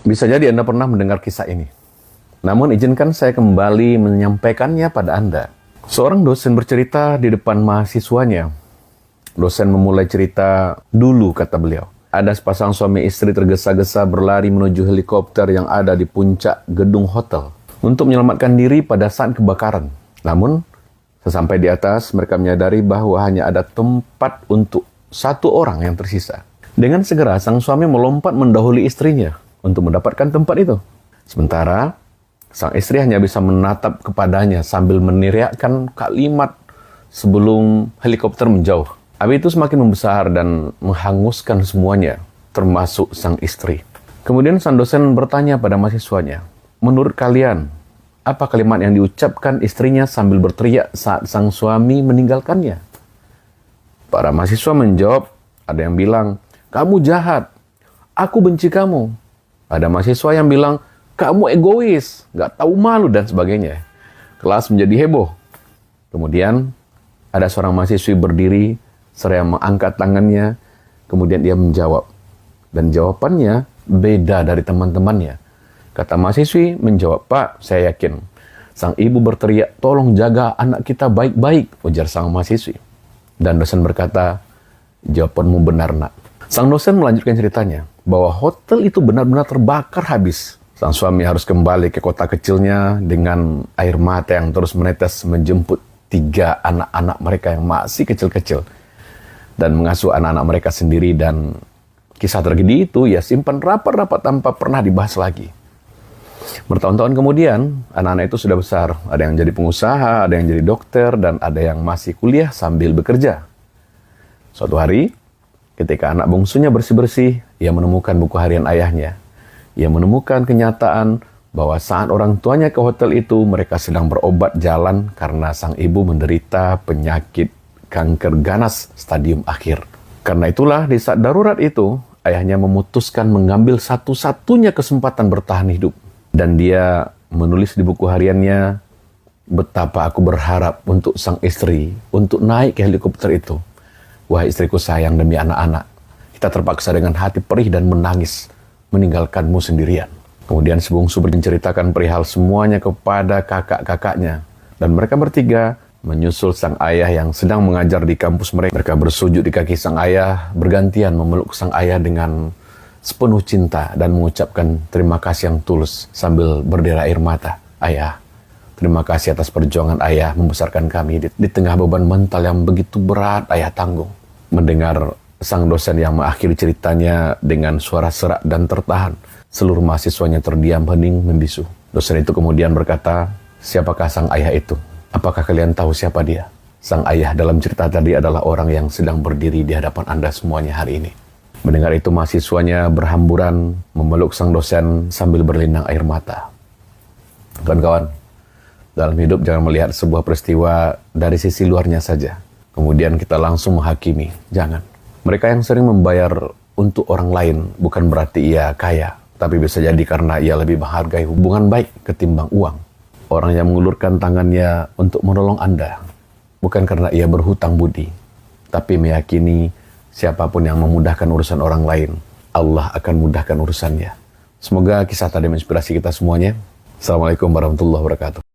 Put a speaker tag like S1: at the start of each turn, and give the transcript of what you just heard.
S1: Bisa jadi Anda pernah mendengar kisah ini. Namun izinkan saya kembali menyampaikannya pada Anda. Seorang dosen bercerita di depan mahasiswanya. Dosen memulai cerita, "Dulu," kata beliau, "ada sepasang suami istri tergesa-gesa berlari menuju helikopter yang ada di puncak gedung hotel untuk menyelamatkan diri pada saat kebakaran. Namun, sesampai di atas, mereka menyadari bahwa hanya ada tempat untuk satu orang yang tersisa. Dengan segera, sang suami melompat mendahului istrinya untuk mendapatkan tempat itu. Sementara, sang istri hanya bisa menatap kepadanya sambil meneriakkan kalimat sebelum helikopter menjauh. Api itu semakin membesar dan menghanguskan semuanya, termasuk sang istri. Kemudian sang dosen bertanya pada mahasiswanya, "Menurut kalian, apa kalimat yang diucapkan istrinya sambil berteriak saat sang suami meninggalkannya?" Para mahasiswa menjawab, ada yang bilang, "Kamu jahat, aku benci kamu." Ada mahasiswa yang bilang, "Kamu egois, gak tahu malu," dan sebagainya. Kelas menjadi heboh. Kemudian, ada seorang mahasiswi berdiri, seraya mengangkat tangannya, kemudian dia menjawab. Dan jawabannya beda dari teman-temannya. Kata mahasiswi menjawab, "Pak, saya yakin sang ibu berteriak, 'Tolong jaga anak kita baik-baik,'" ujar sang mahasiswi. Dan dosen berkata, "Jawabanmu benar, nak." Sang dosen melanjutkan ceritanya, bahwa hotel itu benar-benar terbakar habis. Sang suami harus kembali ke kota kecilnya dengan air mata yang terus menetes menjemput 3 anak-anak mereka yang masih kecil-kecil dan mengasuh anak-anak mereka sendiri, dan kisah tragedi itu ia simpan rapat-rapat tanpa pernah dibahas lagi. Bertahun-tahun kemudian, anak-anak itu sudah besar. Ada yang jadi pengusaha, ada yang jadi dokter, dan ada yang masih kuliah sambil bekerja. Suatu hari, ketika anak bungsunya bersih-bersih, ia menemukan buku harian ayahnya. Ia menemukan kenyataan bahwa saat orang tuanya ke hotel itu, mereka sedang berobat jalan karena sang ibu menderita penyakit kanker ganas stadium akhir. Karena itulah, di saat darurat itu, ayahnya memutuskan mengambil satu-satunya kesempatan bertahan hidup. Dan dia menulis di buku hariannya, "Betapa aku berharap untuk sang istri untuk naik ke helikopter itu. Wahai istriku sayang, demi anak-anak, kita terpaksa dengan hati perih dan menangis meninggalkanmu sendirian." Kemudian si bungsu menceritakan perihal semuanya kepada kakak-kakaknya. Dan mereka bertiga menyusul sang ayah yang sedang mengajar di kampus mereka. Mereka bersujud di kaki sang ayah, bergantian memeluk sang ayah dengan sepenuh cinta dan mengucapkan terima kasih yang tulus sambil berdera air mata. "Ayah, terima kasih atas perjuangan ayah membesarkan kami di tengah beban mental yang begitu berat ayah tanggung." Mendengar sang dosen yang mengakhiri ceritanya dengan suara serak dan tertahan, seluruh mahasiswanya terdiam hening membisu. Dosen itu kemudian berkata, "Siapakah sang ayah itu? Apakah kalian tahu siapa dia?" Sang ayah dalam cerita tadi adalah orang yang sedang berdiri di hadapan Anda semuanya hari ini. Mendengar itu, mahasiswanya berhamburan memeluk sang dosen sambil berlinang air mata. Kawan-kawan, dalam hidup jangan melihat sebuah peristiwa dari sisi luarnya saja, kemudian kita langsung menghakimi. Jangan. Mereka yang sering membayar untuk orang lain bukan berarti ia kaya, tapi bisa jadi karena ia lebih menghargai hubungan baik ketimbang uang. Orang yang mengulurkan tangannya untuk menolong Anda bukan karena ia berhutang budi, tapi meyakini siapapun yang memudahkan urusan orang lain, Allah akan mudahkan urusannya. Semoga kisah tadi menginspirasi kita semuanya. Assalamualaikum warahmatullahi wabarakatuh.